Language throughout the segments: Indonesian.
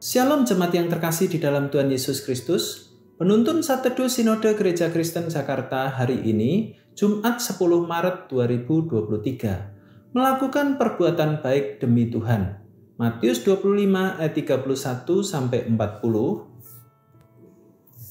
Shalom jemaat yang terkasih di dalam Tuhan Yesus Kristus. Penuntun Saat Teduh Sinode Gereja Kristen Jakarta hari ini, Jumat 10 Maret 2023. Melakukan perbuatan baik demi Tuhan. Matius 25 ayat 31-40.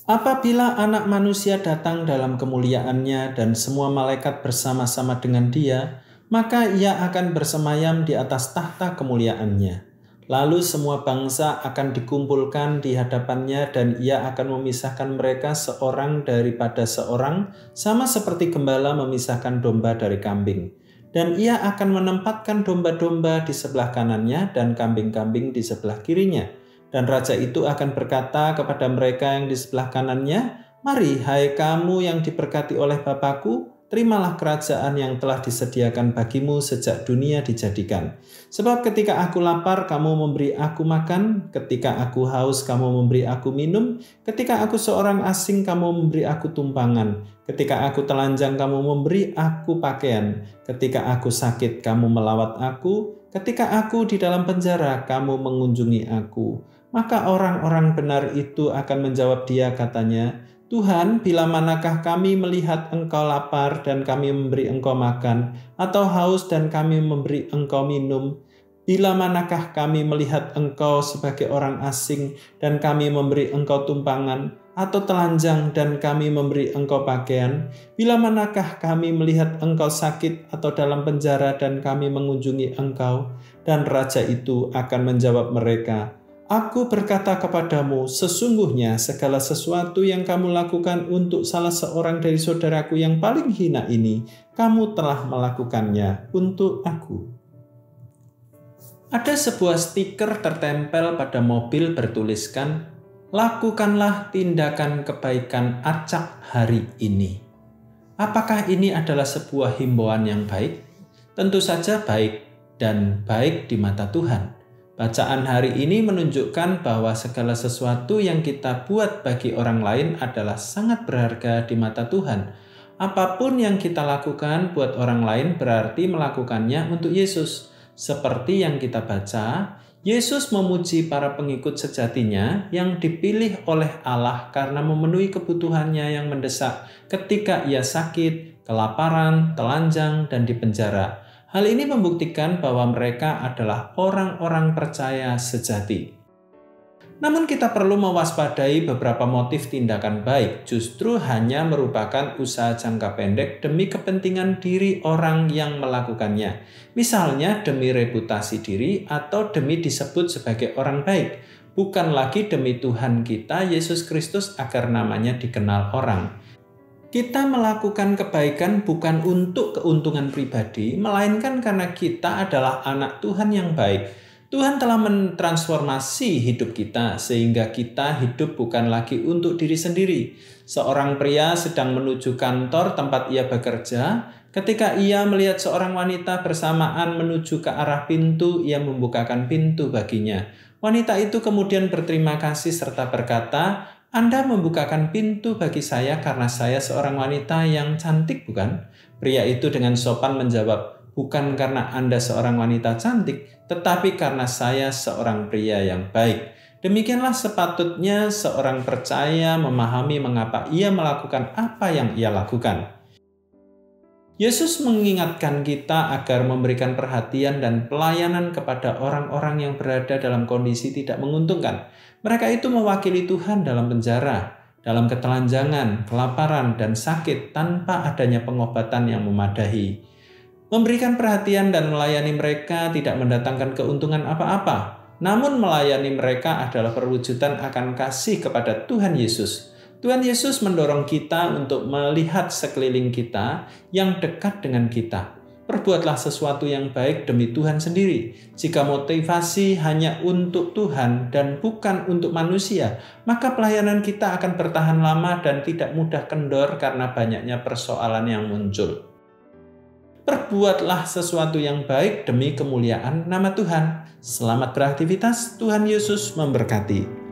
Apabila Anak Manusia datang dalam kemuliaannya dan semua malaikat bersama-sama dengan Dia, maka Ia akan bersemayam di atas tahta kemuliaannya. Lalu semua bangsa akan dikumpulkan di hadapannya dan Ia akan memisahkan mereka seorang daripada seorang, sama seperti gembala memisahkan domba dari kambing. Dan Ia akan menempatkan domba-domba di sebelah kanannya dan kambing-kambing di sebelah kirinya. Dan Raja itu akan berkata kepada mereka yang di sebelah kanannya, "Mari, hai kamu yang diberkati oleh Bapa-Ku, terimalah kerajaan yang telah disediakan bagimu sejak dunia dijadikan. Sebab ketika aku lapar, kamu memberi aku makan. Ketika aku haus, kamu memberi aku minum. Ketika aku seorang asing, kamu memberi aku tumpangan. Ketika aku telanjang, kamu memberi aku pakaian. Ketika aku sakit, kamu melawat aku. Ketika aku di dalam penjara, kamu mengunjungi aku." Maka orang-orang benar itu akan menjawab Dia, katanya, "Tuhan, bila manakah kami melihat Engkau lapar dan kami memberi Engkau makan, atau haus dan kami memberi Engkau minum? Bila manakah kami melihat Engkau sebagai orang asing dan kami memberi Engkau tumpangan, atau telanjang dan kami memberi Engkau pakaian? Bila manakah kami melihat Engkau sakit atau dalam penjara dan kami mengunjungi Engkau?" Dan Raja itu akan menjawab mereka, "Aku berkata kepadamu, sesungguhnya segala sesuatu yang kamu lakukan untuk salah seorang dari saudaraku yang paling hina ini, kamu telah melakukannya untuk aku." Ada sebuah stiker tertempel pada mobil bertuliskan, "Lakukanlah tindakan kebaikan acak hari ini." Apakah ini adalah sebuah himbauan yang baik? Tentu saja baik, dan baik di mata Tuhan. Bacaan hari ini menunjukkan bahwa segala sesuatu yang kita buat bagi orang lain adalah sangat berharga di mata Tuhan. Apapun yang kita lakukan buat orang lain berarti melakukannya untuk Yesus. Seperti yang kita baca, Yesus memuji para pengikut sejatinya yang dipilih oleh Allah karena memenuhi kebutuhannya yang mendesak ketika Ia sakit, kelaparan, telanjang, dan dipenjara. Hal ini membuktikan bahwa mereka adalah orang-orang percaya sejati. Namun kita perlu mewaspadai beberapa motif tindakan baik justru hanya merupakan usaha jangka pendek demi kepentingan diri orang yang melakukannya. Misalnya demi reputasi diri atau demi disebut sebagai orang baik. Bukan lagi demi Tuhan kita, Yesus Kristus, agar namanya dikenal orang. Kita melakukan kebaikan bukan untuk keuntungan pribadi, melainkan karena kita adalah anak Tuhan yang baik. Tuhan telah mentransformasi hidup kita, sehingga kita hidup bukan lagi untuk diri sendiri. Seorang pria sedang menuju kantor tempat ia bekerja. Ketika ia melihat seorang wanita bersamaan menuju ke arah pintu, ia membukakan pintu baginya. Wanita itu kemudian berterima kasih serta berkata, "Anda membukakan pintu bagi saya karena saya seorang wanita yang cantik, bukan?" Pria itu dengan sopan menjawab, "Bukan karena Anda seorang wanita cantik, tetapi karena saya seorang pria yang baik." Demikianlah sepatutnya seorang percaya memahami mengapa ia melakukan apa yang ia lakukan. Yesus mengingatkan kita agar memberikan perhatian dan pelayanan kepada orang-orang yang berada dalam kondisi tidak menguntungkan. Mereka itu mewakili Tuhan dalam penjara, dalam ketelanjangan, kelaparan, dan sakit tanpa adanya pengobatan yang memadai. Memberikan perhatian dan melayani mereka tidak mendatangkan keuntungan apa-apa, namun melayani mereka adalah perwujudan akan kasih kepada Tuhan Yesus. Tuhan Yesus mendorong kita untuk melihat sekeliling kita yang dekat dengan kita. Perbuatlah sesuatu yang baik demi Tuhan sendiri. Jika motivasi hanya untuk Tuhan dan bukan untuk manusia, maka pelayanan kita akan bertahan lama dan tidak mudah kendor karena banyaknya persoalan yang muncul. Perbuatlah sesuatu yang baik demi kemuliaan nama Tuhan. Selamat beraktivitas, Tuhan Yesus memberkati.